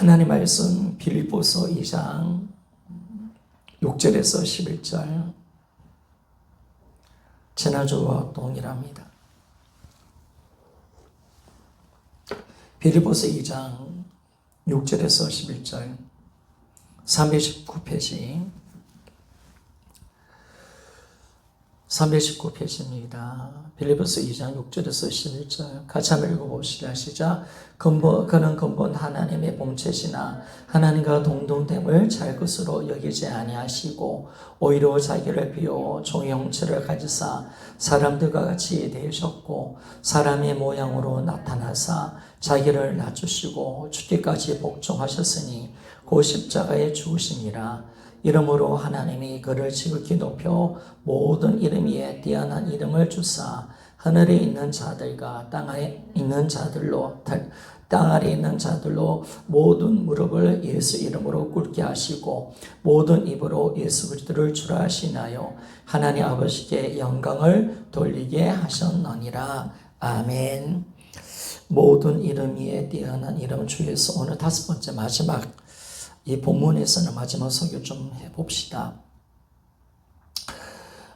하나님 말씀 빌립보서 2장 6절에서 11절 지난주와 동일합니다. 빌립보서 2장 6절에서 11절 319페이지입니다. 빌립보서 2장 6절에서 11절 같이 한번 읽어봅시다. 시작. 그는 근본 하나님의 본체시나 하나님과 동등됨을 잘 것으로 여기지 아니하시고 오히려 자기를 비워 종의 형체를 가지사 사람들과 같이 되셨고 사람의 모양으로 나타나사 자기를 낮추시고 죽기까지 복종하셨으니 그 십자가에 죽으심이라. 이름으로 하나님이 그를 지극히 높여 모든 이름 위에 뛰어난 이름을 주사 하늘에 있는 자들과 땅 아래 있는 자들로 모든 무릎을 예수 이름으로 꿇게 하시고 모든 입으로 예수 그리스도를 주라 하시나요 하나님 아버지께 영광을 돌리게 하셨느니라. 아멘. 모든 이름 위에 뛰어난 이름 주 예수. 오늘 5번째 마지막 이 본문에서는 마지막 설교 좀 해봅시다.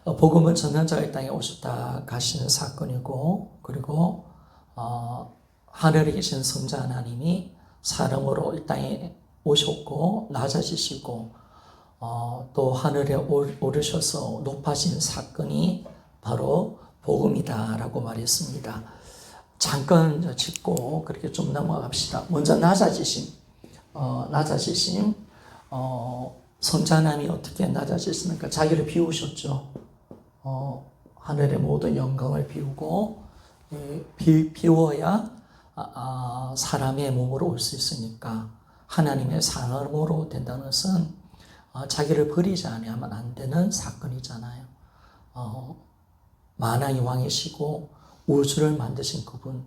복음은 전능자가 이 땅에 오셨다 가시는 사건이고, 그리고 하늘에 계신 성자 하나님이 사람으로 이 땅에 오셨고 낮아지시고 또 하늘에 오르셔서 높아진 사건이 바로 복음이다라고 말했습니다. 잠깐 짚고 그렇게 좀 넘어갑시다. 먼저 낮아지심. 성자 하나님이 어떻게 낮아지셨습니까? 자기를 비우셨죠. 하늘의 모든 영광을 비우고 비워야 사람의 몸으로 올 수 있으니까 하나님의 사람으로 된다는 것은 자기를 버리지 않으면 안 되는 사건이잖아요. 만왕의 왕이시고 우주를 만드신 그분,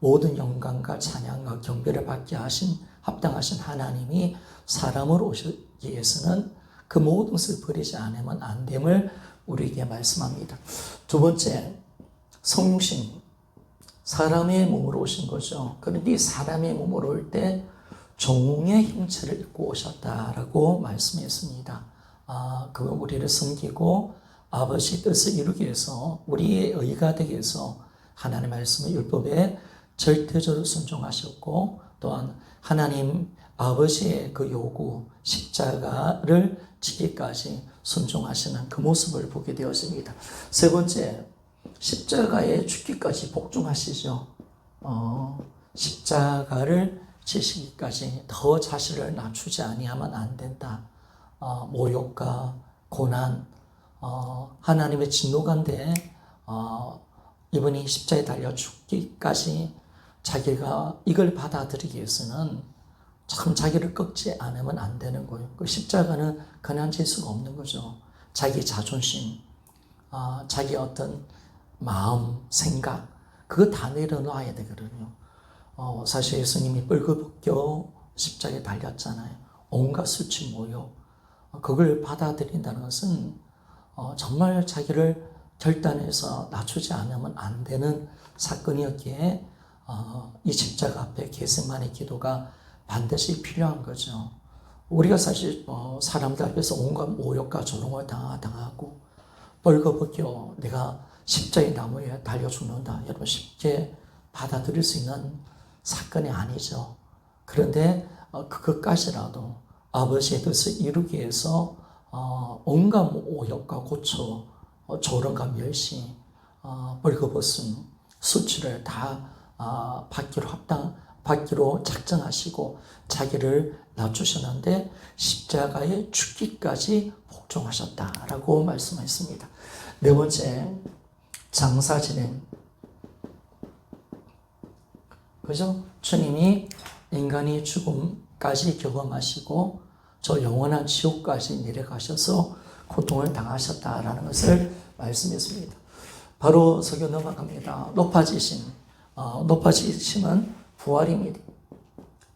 모든 영광과 찬양과 경배를 받게 하신 합당하신 하나님이 사람으로 오시기 위해서는 그 모든 것을 버리지 않으면 안 됨을 우리에게 말씀합니다. 두 번째, 성육신. 사람의 몸으로 오신 거죠. 그런데 사람의 몸으로 올 때 종의 형체를 입고 오셨다라고 말씀했습니다. 그건 우리를 섬기고 아버지 뜻을 이루기 위해서 우리의 의가 되기 위해서 하나님의 말씀을 율법에 절대적으로 순종하셨고 또한 하나님 아버지의 그 요구 십자가를 지기까지 순종하시는 그 모습을 보게 되었습니다. 세 번째, 십자가에 죽기까지 복종하시죠. 십자가를 지시기까지 더 자신을 낮추지 아니하면 안 된다. 모욕과 고난, 하나님의 진노 가운데 이분이 십자가에 달려 죽기까지 자기가 이걸 받아들이기 위해서는 참 자기를 꺾지 않으면 안 되는 거예요. 그 십자가는 그냥 질 수가 없는 거죠. 자기 자존심, 자기 어떤 마음, 생각, 그거 다 내려놔야 되거든요. 사실 예수님이 뻘겋게 십자가에 달렸잖아요. 온갖 수치, 모욕, 그걸 받아들인다는 것은 정말 자기를 결단해서 낮추지 않으면 안 되는 사건이었기에 이 십자가 앞에 겟세마네 기도가 반드시 필요한 거죠. 우리가 사실 사람들 앞에서 온갖 모욕과 조롱을 당하고 뻘겋게 내가 십자가의 나무에 달려 죽는다. 여러분 쉽게 받아들일 수 있는 사건이 아니죠. 그런데 그것까지라도 아버지의 뜻을 이루기 위해서 온갖 모욕과 고초, 조롱과 멸시, 벌거벗은 수치를 다 받기로 작정하시고 자기를 낮추셨는데 십자가에 죽기까지 복종하셨다라고 말씀했습니다. 네 번째, 장사 진행. 그죠? 주님이 인간이 죽음까지 경험하시고 저 영원한 지옥까지 내려가셔서 고통을 당하셨다라는 것을 말씀했습니다. 바로 설교 넘어갑니다. 높아지심. 높아지심은 부활입니다.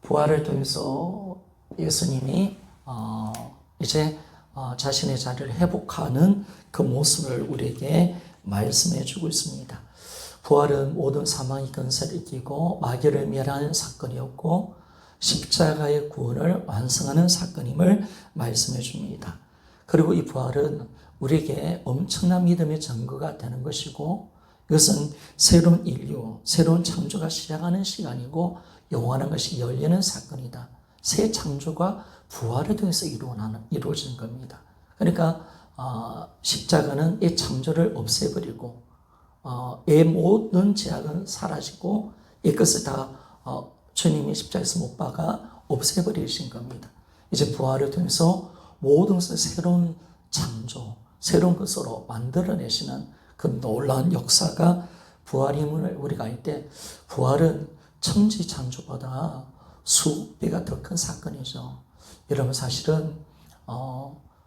부활을 통해서 예수님이 이제 자신의 자리를 회복하는 그 모습을 우리에게 말씀해 주고 있습니다. 부활은 모든 사망의 근세를 이기고 마귀를 멸하는 사건이었고 십자가의 구원을 완성하는 사건임을 말씀해 줍니다. 그리고 이 부활은 우리에게 엄청난 믿음의 증거가 되는 것이고 이것은 새로운 인류, 새로운 창조가 시작하는 시간이고 영원한 것이 열리는 사건이다. 새 창조가 부활을 통해서 이루어진 겁니다. 그러니까 십자가는 이 창조를 없애버리고 이 모든 제약은 사라지고 이것을 다 주님이 십자가에서 못 박아 없애버리신 겁니다. 이제 부활을 통해서 모든 것을 새로운 창조, 새로운 것으로 만들어내시는 그 놀라운 역사가 부활임을 우리가 알 때 부활은 천지 창조보다 수백 배가 더 큰 사건이죠. 여러분 사실은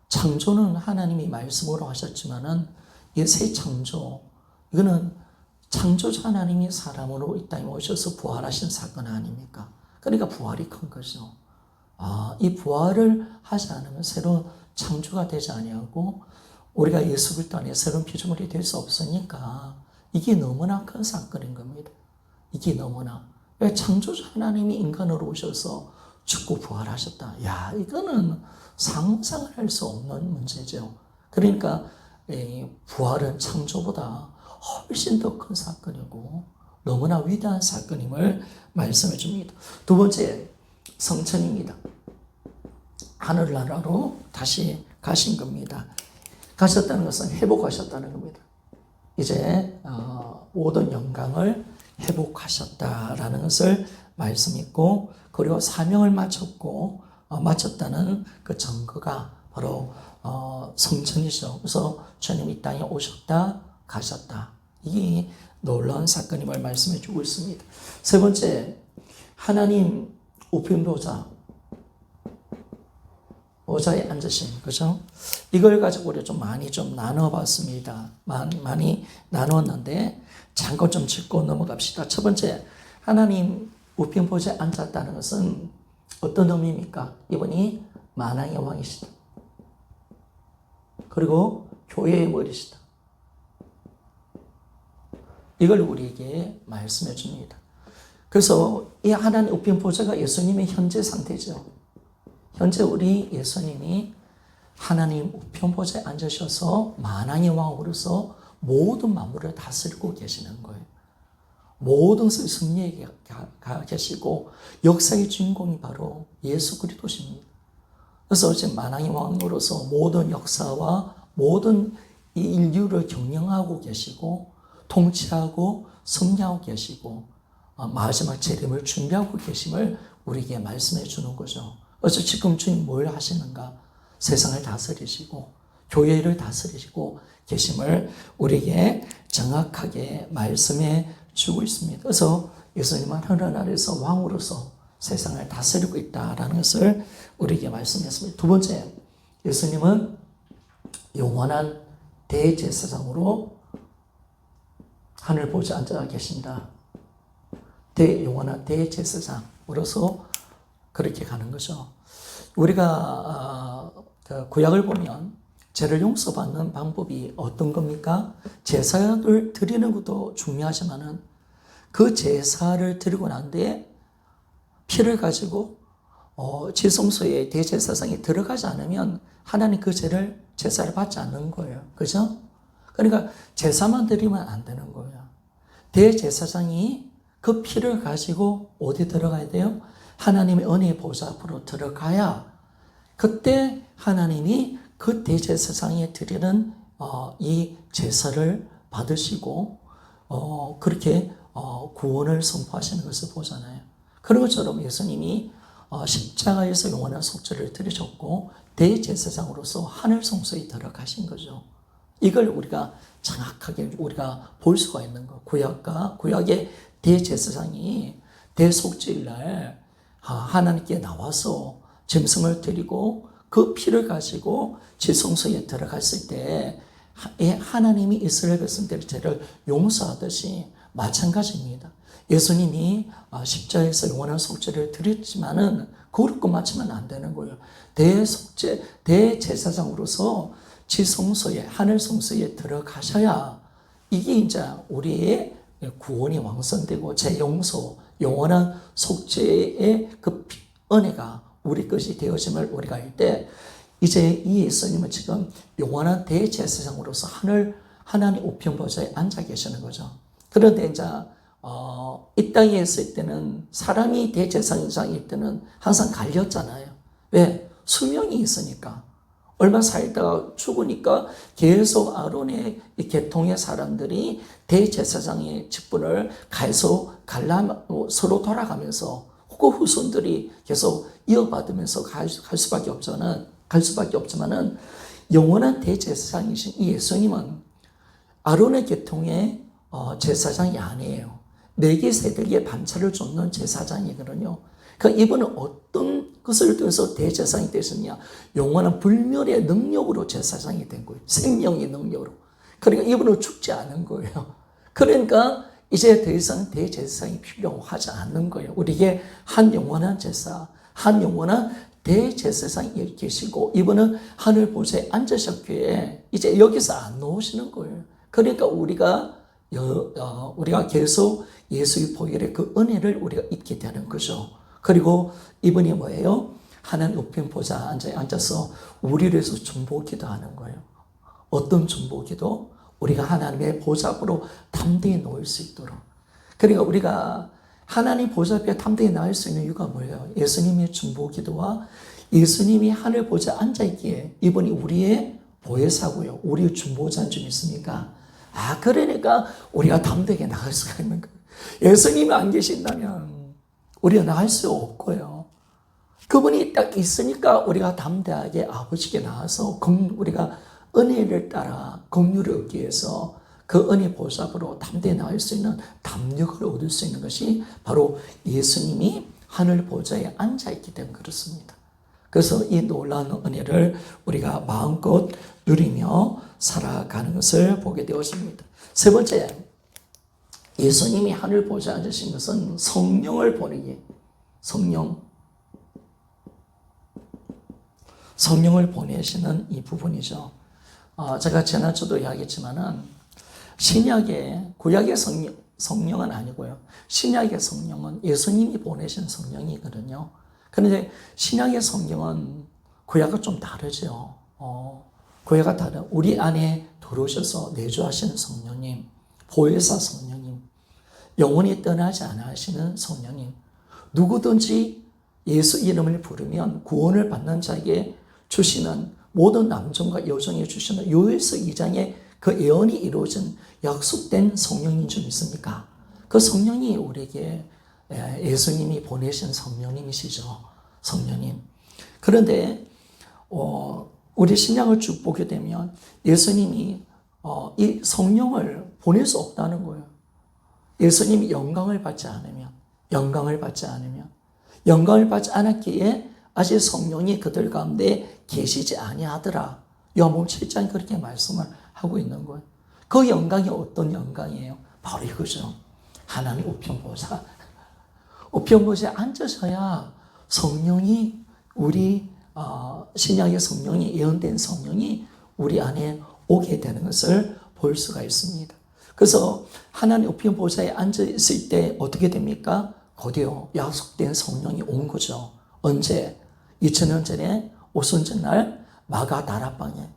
창조는 하나님이 말씀으로 하셨지만은 이 새 창조 이거는 창조자 하나님이 사람으로 이 땅에 오셔서 부활하신 사건 아닙니까? 그러니까 부활이 큰 거죠. 이 부활을 하지 않으면 새로운 창조가 되지 아니하고 우리가 예수 그리스도 안에 새로운 피조물이 될 수 없으니까 이게 너무나 큰 사건인 겁니다. 이게 너무나. 왜 창조자 하나님이 인간으로 오셔서 죽고 부활하셨다. 야, 이거는 상상을 할 수 없는 문제죠. 그러니까 부활은 창조보다 훨씬 더 큰 사건이고 너무나 위대한 사건임을 말씀해 줍니다. 두 번째, 성천입니다. 하늘나라로 다시 가신 겁니다. 가셨다는 것은 회복하셨다는 겁니다. 이제 모든 영광을 회복하셨다라는 것을 말씀했고 그리고 사명을 마쳤다는 그 증거가 바로 성천이죠. 그래서 주님 이 땅에 오셨다 가셨다. 이게 놀라운 사건임을 말씀해 주고 있습니다. 세 번째, 하나님 우편보좌 보좌에 앉으신 그죠? 이걸 가지고 우리가 좀 많이 나눠봤습니다. 많이 나눴는데 잠깐 좀 짚고 넘어갑시다. 첫 번째, 하나님 우편 보좌에 앉았다는 것은 어떤 의미입니까? 이분이 만왕의 왕이시다. 그리고 교회의 머리시다. 이걸 우리에게 말씀해 줍니다. 그래서 이 하나님 우편 보좌가 예수님의 현재 상태죠. 현재 우리 예수님이 하나님 우편 보좌에 앉으셔서 만왕의 왕으로서 모든 만물을 다스리고 계시는 거예요. 모든 것을 승리에 계시고 역사의 주인공이 바로 예수 그리스도십니다. 그래서 지금 만왕의 왕으로서 모든 역사와 모든 이 인류를 경영하고 계시고 통치하고 승리하고 계시고 마지막 재림을 준비하고 계심을 우리에게 말씀해 주는 거죠. 그래서 지금 주님 뭘 하시는가? 세상을 다스리시고 교회를 다스리시고 계심을 우리에게 정확하게 말씀해 주고 있습니다. 그래서 예수님은 하늘나라에서 왕으로서 세상을 다스리고 있다라는 것을 우리에게 말씀했습니다. 두 번째, 예수님은 영원한 대제사장으로 하늘 보좌에 앉아 계신다. 영원한 대제사장으로서 그렇게 가는 거죠. 우리가 구약을 보면 죄를 용서받는 방법이 어떤 겁니까? 제사를 드리는 것도 중요하지만은 그 제사를 드리고 난 뒤에 피를 가지고 지성소에 대제사장이 들어가지 않으면 하나님 그 제사를 받지 않는 거예요. 그죠? 그러니까 제사만 드리면 안 되는 거예요. 대제사장이 그 피를 가지고 어디 들어가야 돼요? 하나님의 은혜의 보좌 앞으로 들어가야 그때 하나님이 그 대제사장에 드리는 이 제사를 받으시고 그렇게 구원을 선포하시는 것을 보잖아요. 그런 것처럼 예수님이 십자가에서 영원한 속죄를 드리셨고 대제사장으로서 하늘 성소에 들어가신 거죠. 이걸 우리가 정확하게 우리가 볼 수가 있는 거. 구약의 대제사장이 대속죄일 날 하나님께 나와서 짐승을 드리고 그 피를 가지고 지성소에 들어갔을 때 하나님이 이스라엘 백성들의 죄를 용서하듯이 마찬가지입니다. 예수님이 십자가에서 영원한 속죄를 드렸지만은 그걸 끝마치면 안 되는 거예요. 대제사장으로서 지성소에 하늘 성소에 들어가셔야 이게 이제 우리의 구원이 완성되고 제 용서 영원한 속죄의 그 은혜가 우리 것이 되어짐을 우리가 알 때 이제 이 예수님은 지금 영원한 대제사장으로서 하나님 우편 보좌에 앉아 계시는 거죠. 그런데 이제 이 땅에 있을 때는 사람이 대제사장일 때는 항상 갈렸잖아요. 왜? 수명이 있으니까. 얼마 살다가 죽으니까 계속 아론의 이 계통의 사람들이 대제사장의 직분을 계속 서로 돌아가면서 혹은 후손들이 계속 이어받으면서 갈 수밖에 없지만은 영원한 대제사장이신 이 예수님은 아론의 계통의 제사장이 아니에요. 4개 세대에 반차를 쫓는 제사장이거든요. 그러니까 이분은 어떤 것을 통해서 대제사장이 되셨냐? 영원한 불멸의 능력으로 제사장이 된 거예요. 생명의 능력으로. 그러니까 이분은 죽지 않은 거예요. 그러니까 이제 더 이상 대제사장이 필요하지 않는 거예요. 우리에게 한 영원한 제사, 한 영원한 대제사장이 계시고 이분은 하늘 보좌에 앉으셨기에 이제 여기서 안 나오시는 거예요. 그러니까 우리가 계속 예수의 보혈의 그 은혜를 우리가 입게 되는 거죠. 그리고 이분이 뭐예요? 하나님 우편 보좌에 앉아서 우리를 위해서 중보기도 하는 거예요. 어떤 중보기도? 우리가 하나님의 보좌 앞으로 담대히 놓을 수 있도록. 그러니까 우리가 하나님 보좌 앞에 담대히 나올 수 있는 이유가 뭐예요? 예수님의 중보기도와 예수님이 하늘 보좌에 앉아있기에 이분이 우리의 보혜사고요. 우리의 중보자인 줄 믿습니까? 그러니까 우리가 담대하게 나갈 수가 있는 거예요. 예수님이 안 계신다면 우리가 나갈 수 없고요. 그분이 딱 있으니까 우리가 담대하게 아버지께 나와서 우리가 은혜를 따라 긍휼을 얻기 위해서 그 은혜 보좌 앞으로 담대히 나올 수 있는 담력을 얻을 수 있는 것이 바로 예수님이 하늘 보좌에 앉아있기 때문에 그렇습니다. 그래서 이 놀라운 은혜를 우리가 마음껏 누리며 살아가는 것을 보게 되었습니다. 세 번째, 예수님이 하늘 보좌에 앉으신 것은 성령을 보내기. 성령을 보내시는 이 부분이죠. 제가 지난주도 이야기했지만은 신약의 구약의 성령은 아니고요. 신약의 성령은 예수님이 보내신 성령이거든요. 그런데 신약의 성령은 구약과 좀 다르죠. 구약과 다른 우리 안에 들어오셔서 내주하시는 성령님, 보혜사 성령님, 영원히 떠나지 않아 하시는 성령님, 누구든지 예수 이름을 부르면 구원을 받는 자에게 주시는 모든 남종과 여종에 주시는 요엘서 2장의 그 예언이 이루어진 약속된 성령인 줄 믿습니까? 그 성령이 우리에게 예수님이 보내신 성령님이시죠. 성령님. 그런데 우리 신약을 쭉 보게 되면 예수님이 이 성령을 보낼 수 없다는 거예요. 예수님이 영광을 받지 않았기에 아직 성령이 그들 가운데 계시지 아니하더라. 요한복음 7장 그렇게 말씀을 하고 있는 거예요. 그 영광이 어떤 영광이에요? 바로 이거죠. 하나님 우편보좌. 우편보좌에 앉으셔야 성령이 우리 신약의 성령이 예언된 성령이 우리 안에 오게 되는 것을 볼 수가 있습니다. 그래서 하나님 우편보좌에 앉아있을 때 어떻게 됩니까? 곧이요 약속된 성령이 온 거죠. 언제? 2000년 전에 오순절날 마가다락방에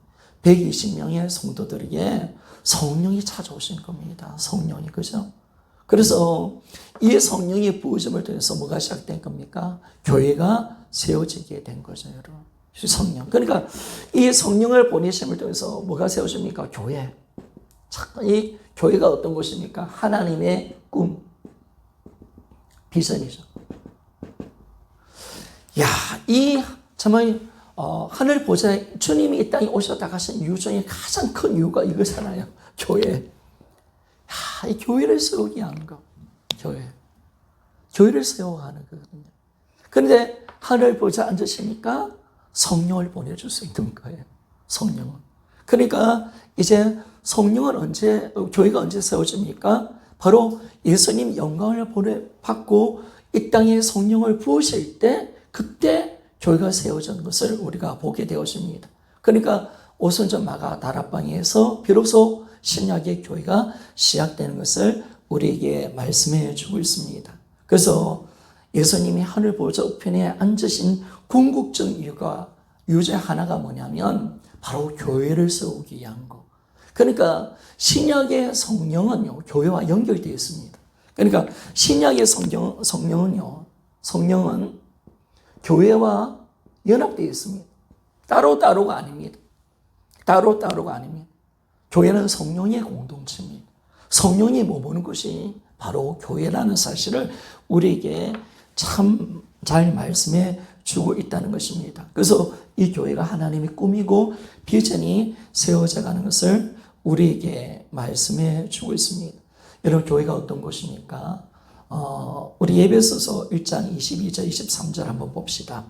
120명의 성도들에게 성령이 찾아오신 겁니다. 성령이, 그죠? 그래서 이 성령의 부으심을 통해서 뭐가 시작된 겁니까? 교회가 세워지게 된 거죠, 여러분. 성령. 그러니까 이 성령을 보내심을 통해서 뭐가 세워집니까? 교회. 이 교회가 어떤 곳입니까? 하나님의 꿈, 비전이죠. 정말 하늘 보좌에 주님이 이 땅에 오셨다 가신 이유 중에 가장 큰 이유가 이거잖아요. 교회. 이 교회를 세우기 하는 거. 교회를 세워가는 거거든요. 그런데 하늘 보좌에 앉으시니까 성령을 보내줄 수 있는 거예요. 성령은. 그러니까 이제 성령은 교회가 언제 세워집니까? 바로 예수님 영광을 받고 이 땅에 성령을 부으실 때 그때 교회가 세워진 것을 우리가 보게 되었습니다. 그러니까 오순절 마가다락방에서 비로소 신약의 교회가 시작되는 것을 우리에게 말씀해 주고 있습니다. 그래서 예수님이 하늘 보좌 우편에 앉으신 궁극적 이유가 유죄 하나가 뭐냐면 바로 교회를 세우기 위한 거. 그러니까 신약의 성령은요, 교회와 연결되어 있습니다. 그러니까 신약의 성령은 교회와 연합되어 있습니다. 따로따로가 아닙니다. 따로따로가 아닙니다. 교회는 성령의 공동체입니다. 성령이 머무는 것이 바로 교회라는 사실을 우리에게 참 잘 말씀해 주고 있다는 것입니다. 그래서 이 교회가 하나님이 꾸미고 비전이 세워져 가는 것을 우리에게 말씀해 주고 있습니다. 여러분, 교회가 어떤 것입니까? 우리 에베소서 1장 22절 23절 한번 봅시다.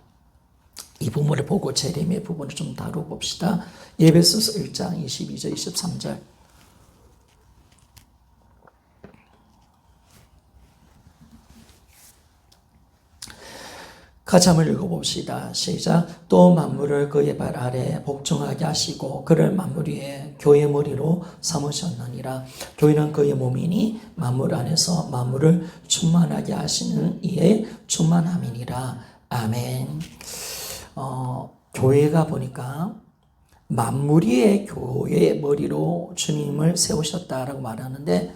이 부분을 보고 재림의 부분을 좀 다뤄봅시다. 에베소서 1장 22절 23절. 같이 한번 읽어봅시다. 시작. 또 만물을 그의 발 아래 복종하게 하시고 그를 만물 위에 교회 머리로 삼으셨느니라. 교회는 그의 몸이니 만물 안에서 만물을 충만하게 하시는 이의 충만함이니라. 아멘. 교회가 보니까 만물 위에 교회의 머리로 주님을 세우셨다라고 말하는데,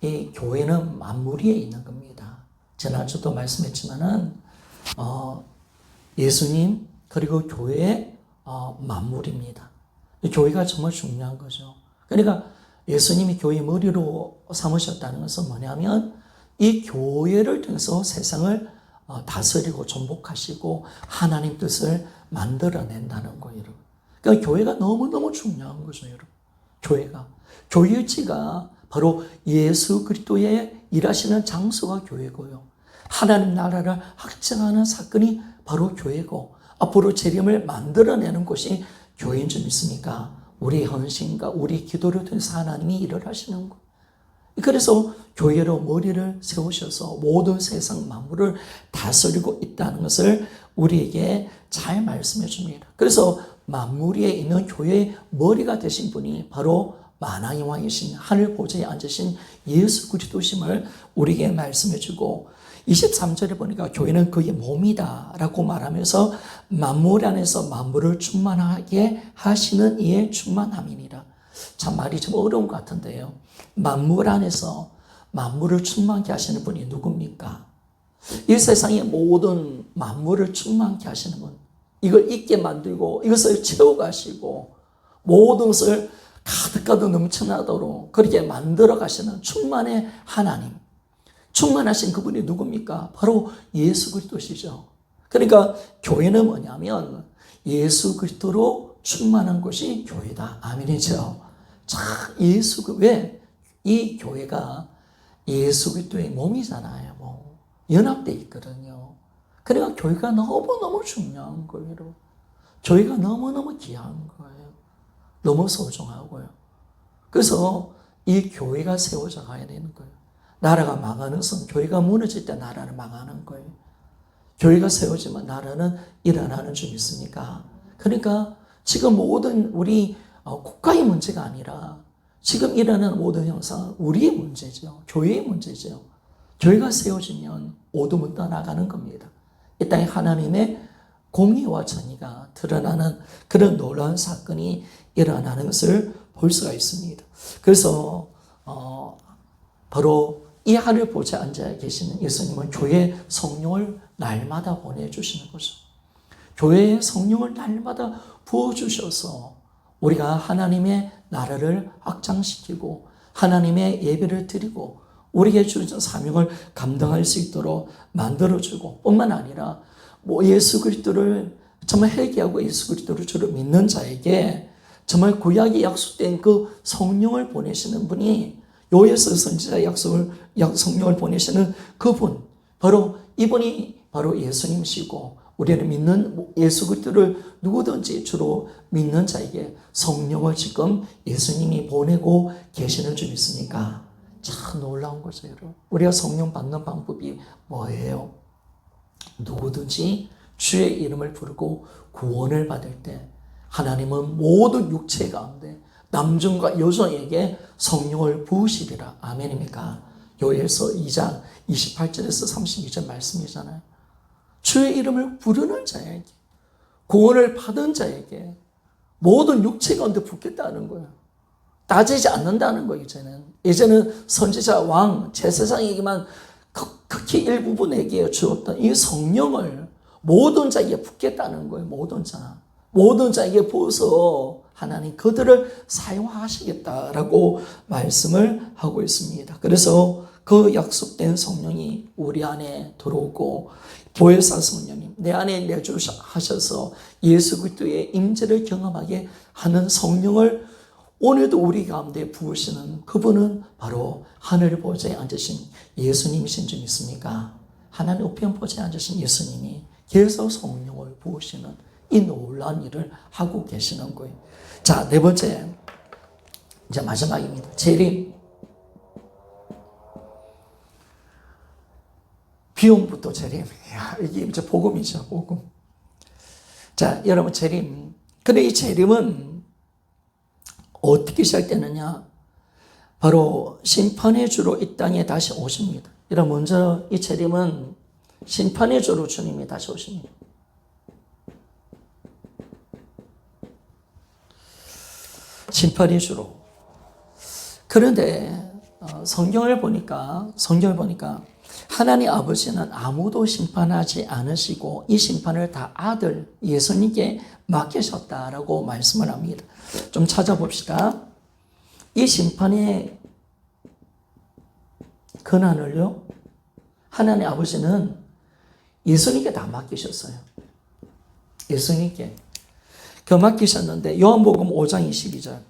이 교회는 만물 위에 있는 겁니다. 지난주도 말씀했지만은 예수님 그리고 교회의 만물입니다. 교회가 정말 중요한 거죠. 그러니까 예수님이 교회의 머리로 삼으셨다는 것은 뭐냐면 이 교회를 통해서 세상을 다스리고 전복하시고 하나님 뜻을 만들어낸다는 거예요, 여러분. 그러니까 교회가 너무너무 중요한 거죠, 여러분. 교회가. 교회지가 바로 예수 그리스도의 일하시는 장소가 교회고요. 하나님 나라를 확증하는 사건이 바로 교회고, 앞으로 재림을 만들어내는 곳이 교회인 줄 믿습니까? 우리의 헌신과 우리 기도를 통해서 하나님이 일을 하시는 것. 그래서 교회로 머리를 세우셔서 모든 세상 만물을 다스리고 있다는 것을 우리에게 잘 말씀해 줍니다. 그래서 만물 위에 있는 교회의 머리가 되신 분이 바로 만왕의 왕이신 하늘 보좌에 앉으신 예수 그리스도심을 우리에게 말씀해 주고, 23절에 보니까 교회는 그의 몸이다 라고 말하면서 만물 안에서 만물을 충만하게 하시는 이의 충만함이니라. 참 말이 좀 어려운 것 같은데요. 만물 안에서 만물을 충만케 하시는 분이 누굽니까? 이 세상의 모든 만물을 충만케 하시는 분, 이걸 있게 만들고 이것을 채워가시고 모든 것을 가득가득 넘쳐나도록 그렇게 만들어 가시는 충만의 하나님, 충만하신 그분이 누굽니까? 바로 예수 그리스도시죠. 그러니까 교회는 뭐냐면 예수 그리스도로 충만한 것이 교회다. 아멘이죠. 자, 왜 이 교회가 예수 그리스도의 몸이잖아요. 연합되어 있거든요. 그러니까 교회가 너무너무 중요한 거예요. 교회가 너무너무 귀한 거예요. 너무 소중하고요. 그래서 이 교회가 세워져 가야 되는 거예요. 나라가 망하는 것은 교회가 무너질 때 나라는 망하는 거예요. 교회가 세워지면 나라는 일어나는 줄 믿습니까? 그러니까 지금 모든 우리 국가의 문제가 아니라 지금 일어나는 모든 현상은 우리의 문제죠. 교회의 문제죠. 교회가 세워지면 어둠은 떠나가는 겁니다. 이 땅에 하나님의 공의와 정의가 드러나는 그런 놀라운 사건이 일어나는 것을 볼 수가 있습니다. 그래서 바로 이 하늘 보좌에 앉아 계시는 예수님은 교회의 성령을 날마다 보내주시는 거죠. 교회의 성령을 날마다 부어주셔서 우리가 하나님의 나라를 확장시키고 하나님의 예배를 드리고 우리에게 주신 사명을 감당할 수 있도록 만들어주고, 뿐만 아니라 예수 그리스도를 정말 회개하고 예수 그리스도를 주로 믿는 자에게 정말 구약에 약속된 그 성령을 보내시는 분이, 요에서 선지자 성령을 보내시는 그분, 바로 이분이 바로 예수님이시고, 우리를 믿는 예수 그리스도를 누구든지 주로 믿는 자에게 성령을 지금 예수님이 보내고 계시는 줄 믿습니까? 참 놀라운 거죠, 여러분. 우리가 성령 받는 방법이 뭐예요? 누구든지 주의 이름을 부르고 구원을 받을 때 하나님은 모든 육체 가운데 남종과 여종에게 성령을 부으시리라. 아멘입니까? 요엘서 2장 28절에서 32절 말씀이잖아요. 주의 이름을 부르는 자에게, 구원을 받은 자에게 모든 육체 가운데 붙겠다는 거예요. 따지지 않는다는 거예요. 이제는 선지자, 왕, 제사장에게만 극히 일부분에게 주었던 이 성령을 모든 자에게 붓겠다는 거예요. 모든 자에게 부어서 하나님 그들을 사용하시겠다라고 말씀을 하고 있습니다. 그래서 그 약속된 성령이 우리 안에 들어오고 보혜사 성령님 내 안에 내주하셔서 예수 그리스도의 임재를 경험하게 하는 성령을 오늘도 우리 가운데 부으시는 그분은 바로 하늘 보좌에 앉으신 예수님이신 줄 믿습니까? 하나님 우편 보좌에 앉으신 예수님이 계속 성령을 부으시는 이 놀라운 일을 하고 계시는 거예요. 자, 네 번째, 이제 마지막입니다. 재림. 비용부터 재림. 이게 이제 복음이죠, 복음. 자, 여러분, 재림. 근데 이 재림은 어떻게 시작되느냐? 바로 심판의 주로 이 땅에 다시 오십니다. 여러분, 먼저 이 재림은 심판의 주로 주님이 다시 오십니다. 심판의 주로. 그런데 성경을 보니까 하나님 아버지는 아무도 심판하지 않으시고 이 심판을 다 아들 예수님께 맡기셨다라고 말씀을 합니다. 좀 찾아봅시다. 이 심판의 권한을요, 하나님 아버지는 예수님께 다 맡기셨어요. 예수님께. 그 맡기셨는데 요한복음 5장 22절.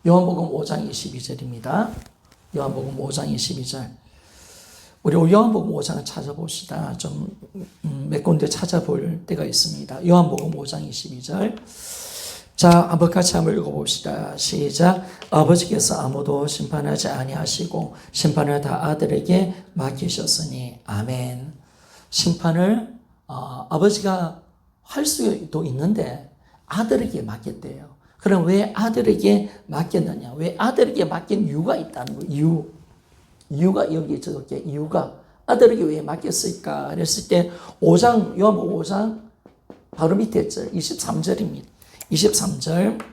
요한복음 5장 22절입니다. 요한복음 5장 22절. 우리 요한복음 5장을 찾아봅시다. 좀 몇 군데 찾아볼 때가 있습니다. 요한복음 5장 22절. 자, 한번 같이 한번 읽어봅시다. 시작. 아버지께서 아무도 심판하지 아니하시고 심판을 다 아들에게 맡기셨으니 아멘. 심판을 아버지가 할 수도 있는데 아들에게 맡겼대요. 그럼 왜 아들에게 맡겼느냐? 왜 아들에게 맡긴 이유가 있다는 거예요. 이유가 여기 저렇게 이유가 아들에게 왜 맡겼을까? 그랬을 때 5장 요한복음 5장 바로 밑에 절 23절입니다. 23절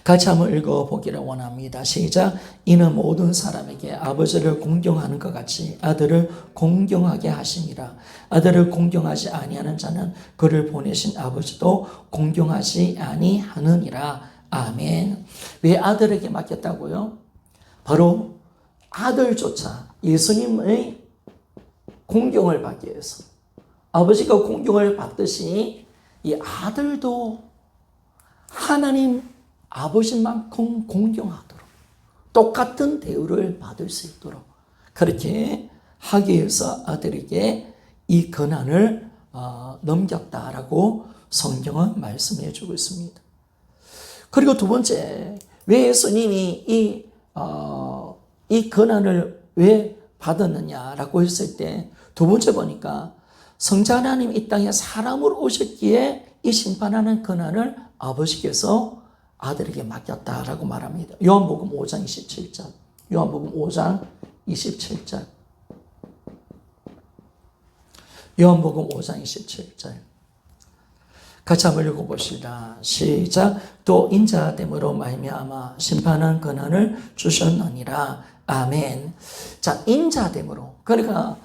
같이 한번 읽어보기를 원합니다. 시작. 이는 모든 사람에게 아버지를 공경하는 것 같이 아들을 공경하게 하심이라. 아들을 공경하지 아니하는 자는 그를 보내신 아버지도 공경하지 아니하느니라. 아멘. 왜 아들에게 맡겼다고요? 바로 아들조차 예수님의 공경을 받기 위해서 아버지가 공경을 받듯이 이 아들도 하나님 아버지만큼 공경하도록 똑같은 대우를 받을 수 있도록 그렇게 하기 위해서 아들에게 이 권한을 넘겼다라고 성경은 말씀해 주고 있습니다. 그리고 두 번째, 왜 예수님이 이 권한을 왜 받았느냐라고 했을 때 두 번째 보니까 성자 하나님 이 땅에 사람으로 오셨기에 이 심판하는 권한을 아버지께서 아들에게 맡겼다라고 말합니다. 요한복음 5장 27절. 요한복음 5장 27절. 요한복음 5장 27절. 같이 한번 읽어봅시다. 시작. 또 인자됨으로 말미암아 심판한 권한을 주셨느니라. 아멘. 자, 인자됨으로. 그러니까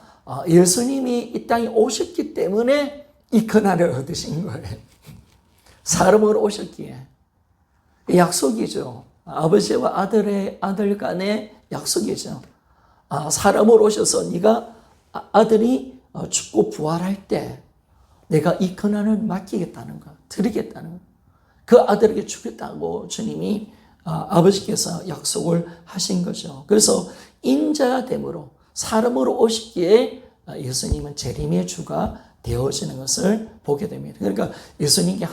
예수님이 이 땅에 오셨기 때문에 이 권한을 얻으신 거예요. 사람으로 오셨기에. 약속이죠. 아버지와 아들 간의 약속이죠. 사람으로 오셔서 네가 아들이 죽고 부활할 때 내가 이 권한을 맡기겠다는 거, 드리겠다는 거. 그 아들에게 주겠다고 주님이 아버지께서 약속을 하신 거죠. 그래서 인자됨으로 사람으로 오시기에 예수님은 재림의 주가 되어지는 것을 보게 됩니다. 그러니까 예수님께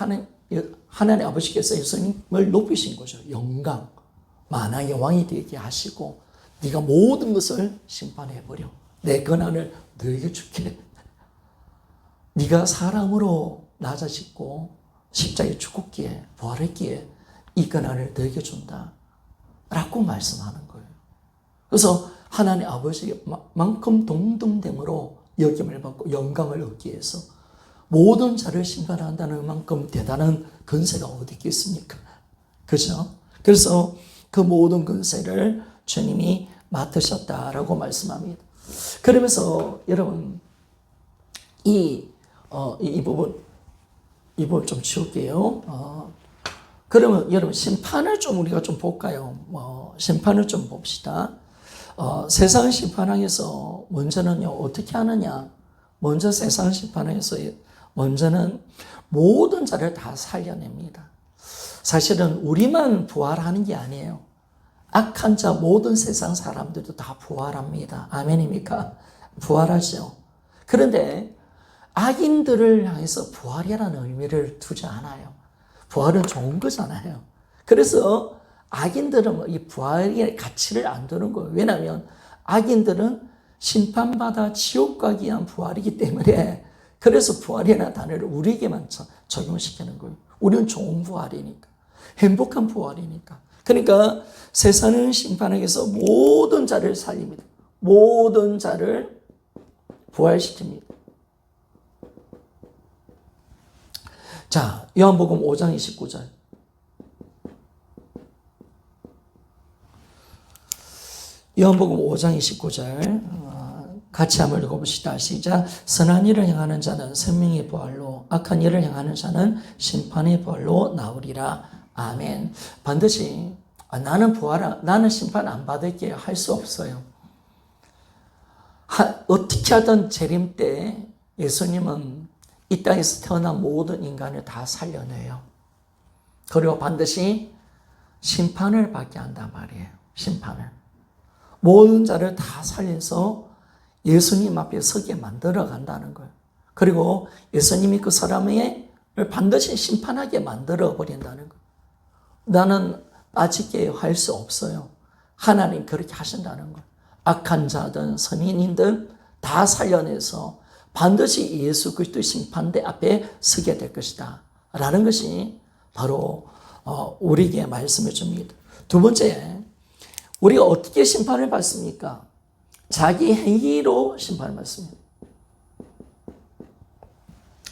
하나님 아버지께서 예수님을 높이신 거죠. 영광, 만왕의 왕이 되게 하시고 네가 모든 것을 심판해버려. 내 권한을 너에게 줄게. 네가 사람으로 낮아지고 십자가에 죽었기에 부활했기에 이 권한을 너에게 준다. 라고 말씀하는 거예요. 그래서 하나님 아버지만큼 동등됨으로 여김을 받고 영광을 얻기 위해서 모든 자를 심판한다는 만큼 대단한 권세가 어디 있겠습니까? 그죠? 그래서 그 모든 권세를 주님이 맡으셨다라고 말씀합니다. 그러면서 여러분 이 부분 좀 치울게요. 그러면 여러분 심판을 좀 우리가 좀 볼까요? 심판을 좀 봅시다. 세상 심판항에서 먼저는요 어떻게 하느냐? 먼저 세상 심판항에서 먼저는 모든 자를 다 살려냅니다. 사실은 우리만 부활하는 게 아니에요. 악한 자 모든 세상 사람들도 다 부활합니다. 아멘입니까? 부활하죠. 그런데 악인들을 향해서 부활이라는 의미를 두지 않아요. 부활은 좋은 거잖아요. 그래서 악인들은 이 부활의 가치를 안 두는 거예요. 왜냐하면 악인들은 심판받아 지옥 가기 위한 부활이기 때문에 그래서 부활이라는 단어를 우리에게만 적용시키는 거예요. 우리는 좋은 부활이니까. 행복한 부활이니까. 그러니까 세상은 심판에게서 모든 자를 살립니다. 모든 자를 부활시킵니다. 자, 요한복음 5장 29절. 요한복음 5장 29절 같이 한번 읽어봅시다. 시작. 선한 일을 행하는 자는 생명의 부활로, 악한 일을 행하는 자는 심판의 부활로 나오리라. 아멘. 반드시 나는 심판 안 받을게요 할 수 없어요. 어떻게 하든 재림 때 예수님은 이 땅에서 태어난 모든 인간을 다 살려내요. 그리고 반드시 심판을 받게 한단 말이에요. 심판을. 모든 자를 다 살려서 예수님 앞에 서게 만들어 간다는 거예요. 그리고 예수님이 그 사람을 반드시 심판하게 만들어 버린다는 거예요. 나는 아직게 할 수 없어요. 하나님 그렇게 하신다는 거예요. 악한 자든 선인인들 다 살려내서 반드시 예수 그리스도의 심판대 앞에 서게 될 것이다 라는 것이 바로 우리에게 말씀해 줍니다. 두 번째, 우리가 어떻게 심판을 받습니까? 자기 행위로 심판을 받습니다.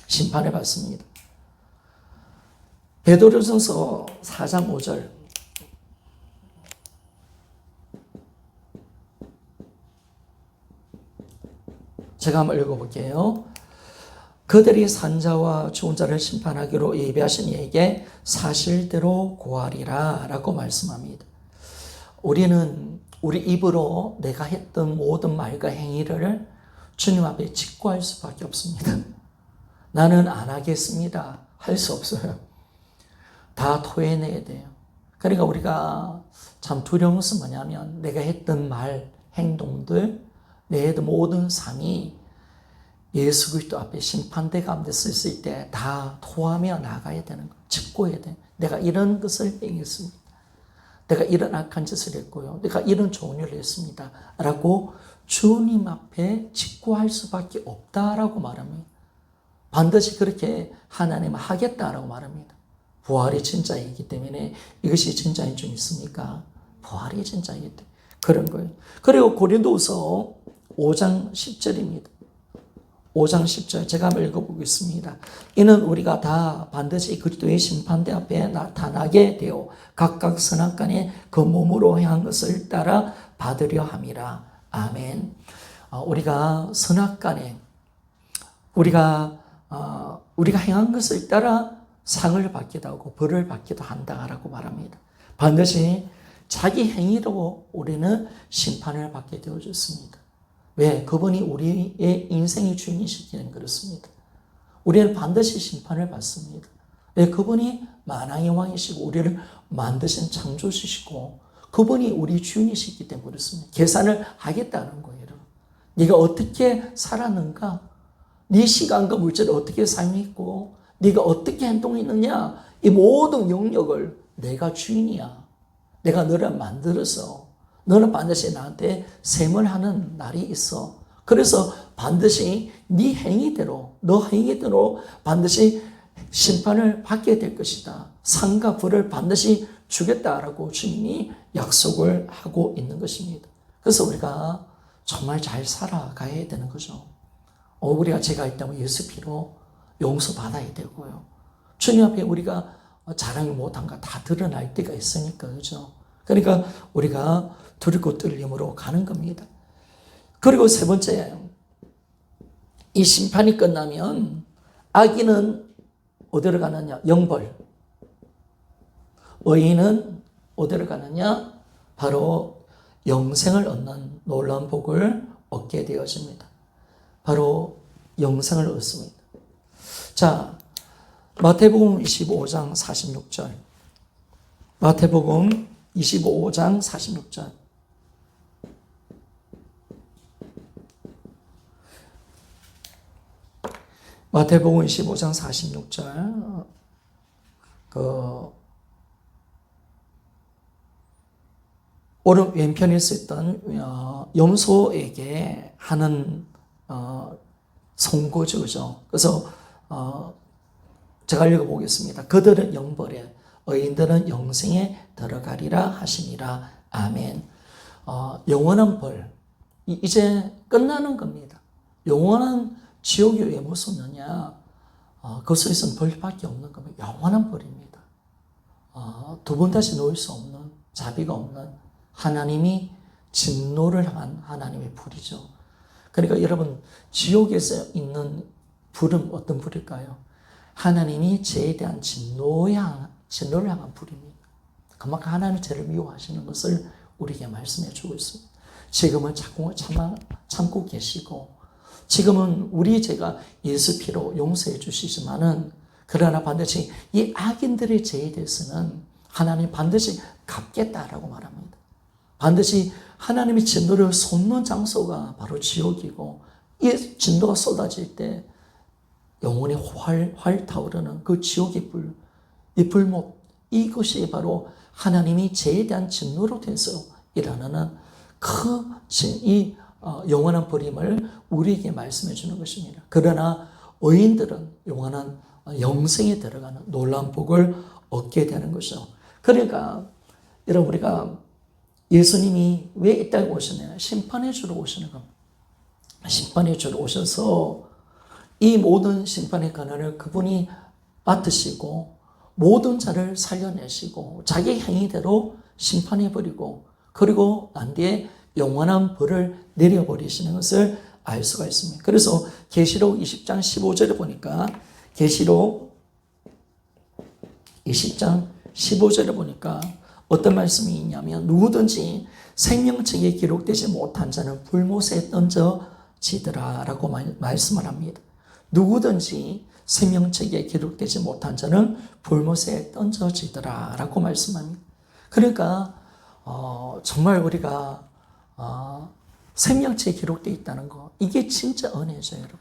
심판을 받습니다. 베드로전서 4장 5절 제가 한번 읽어볼게요. 그들이 산자와 죽은 자를 심판하기로 예비하신 이에게 사실대로 고하리라 라고 말씀합니다. 우리는 우리 입으로 내가 했던 모든 말과 행위를 주님 앞에 직고할 수밖에 없습니다. 나는 안 하겠습니다. 할 수 없어요. 다 토해내야 돼요. 그러니까 우리가 참 두려운 것은 뭐냐면 내가 했던 말, 행동들, 내 모든 삶이 예수 그리스도 앞에 심판대 가운데 있을 때 다 토하며 나가야 되는 거예요. 직고해야 돼요. 내가 이런 것을 행했습니다. 내가 이런 악한 짓을 했고요. 내가 이런 좋은 일을 했습니다. 라고 주님 앞에 직고할 수밖에 없다라고 말합니다. 반드시 그렇게 하나님은 하겠다라고 말합니다. 부활이 진짜이기 때문에 이것이 진짜인 줄 믿습니까? 부활이 진짜이기 때문에 그런 거예요. 그리고 고린도후서 5장 10절입니다. 5장 10절 제가 한번 읽어보겠습니다. 이는 우리가 다 반드시 그리스도의 심판대 앞에 나타나게 되어 각각 선악간에 그 몸으로 행한 것을 따라 받으려 함이라. 아멘. 우리가 선악간에 우리가 행한 것을 따라 상을 받기도 하고 벌을 받기도 한다라고 말합니다. 반드시 자기 행위로 우리는 심판을 받게 되어졌습니다. 왜? 그분이 우리의 인생의 주인이시기 때문에 그렇습니다. 우리는 반드시 심판을 받습니다. 왜? 그분이 만왕의 왕이시고 우리를 만드신 창조주시고 그분이 우리 주인이시기 때문에 그렇습니다. 계산을 하겠다는 거예요. 여러분. 네가 어떻게 살았는가? 네 시간과 물질을 어떻게 사용했고 네가 어떻게 행동했느냐? 이 모든 영역을 내가 주인이야. 내가 너를 만들어서 너는 반드시 나한테 셈을 하는 날이 있어. 그래서 반드시 네 행위대로 너 행위대로 반드시 심판을 받게 될 것이다. 상과 벌을 반드시 주겠다라고 주님이 약속을 하고 있는 것입니다. 그래서 우리가 정말 잘 살아가야 되는 거죠. 우리가 죄가 있다면 예수 피로 용서받아야 되고요. 주님 앞에 우리가 자랑을 못한 거 다 드러날 때가 있으니까, 그죠? 그러니까 우리가 두렵고 떨림으로 가는 겁니다. 그리고 세 번째, 이 심판이 끝나면 악인은 어디로 가느냐? 영벌. 의인은 어디로 가느냐? 바로 영생을 얻는 놀라운 복을 얻게 되어집니다. 바로 영생을 얻습니다. 자, 마태복음 25장 46절. 마태복음 25장 46절. 마태복음 25장 46절. 오른 왼편에 있었던 염소에게 하는 송고죠, 그죠? 그래서 제가 읽어보겠습니다. 그들은 영벌에, 의인들은 영생에 들어가리라 하시니라. 아멘. 영원한 벌, 이제 끝나는 겁니다. 영원한 지옥이 왜 무섭느냐? 그것에서는 벌밖에 없는 겁니다. 영원한 벌입니다. 두 번 다시 놓을 수 없는, 자비가 없는 하나님이 진노를 향한 하나님의 불이죠. 그러니까 여러분, 지옥에서 있는 불은 어떤 불일까요? 하나님이 죄에 대한 진노를 향한 불입니다. 그만큼 하나님 죄를 미워하시는 것을 우리에게 말씀해 주고 있습니다. 지금은 참고 계시고, 지금은 우리 죄가 예수 피로 용서해 주시지만은, 그러나 반드시 이 악인들의 죄에 대해서는 하나님 반드시 갚겠다라고 말합니다. 반드시 하나님의 진노를 쏟는 장소가 바로 지옥이고, 이 진노가 쏟아질 때 영혼이 활 타오르는 그 지옥의 불, 이 불목, 이것이 바로 하나님이 죄에 대한 진노로 돼서 일어나는 이 영원한 벌임을 우리에게 말씀해 주는 것입니다. 그러나 의인들은 영원한 영생에 들어가는 놀라운 복을 얻게 되는 것이죠. 그러니까 여러분, 우리가 예수님이 왜 이 땅에 오셨냐? 심판해 주러 오시는 겁니다. 심판해 주러 오셔서 이 모든 심판의 권한을 그분이 맡으시고 모든 자를 살려내시고 자기 행위대로 심판해버리고, 그리고 난 뒤에 영원한 벌을 내려버리시는 것을 알 수가 있습니다. 그래서 계시록 20장 15절에 보니까, 계시록 20장 15절에 보니까 어떤 말씀이 있냐면, 누구든지 생명책에 기록되지 못한 자는 불못에 던져지더라 라고 말씀을 합니다. 누구든지 생명책에 기록되지 못한 자는 불못에 던져지더라 라고 말씀합니다. 그러니까 정말 우리가 생명책에 기록되어 있다는 거, 이게 진짜 은혜죠, 여러분.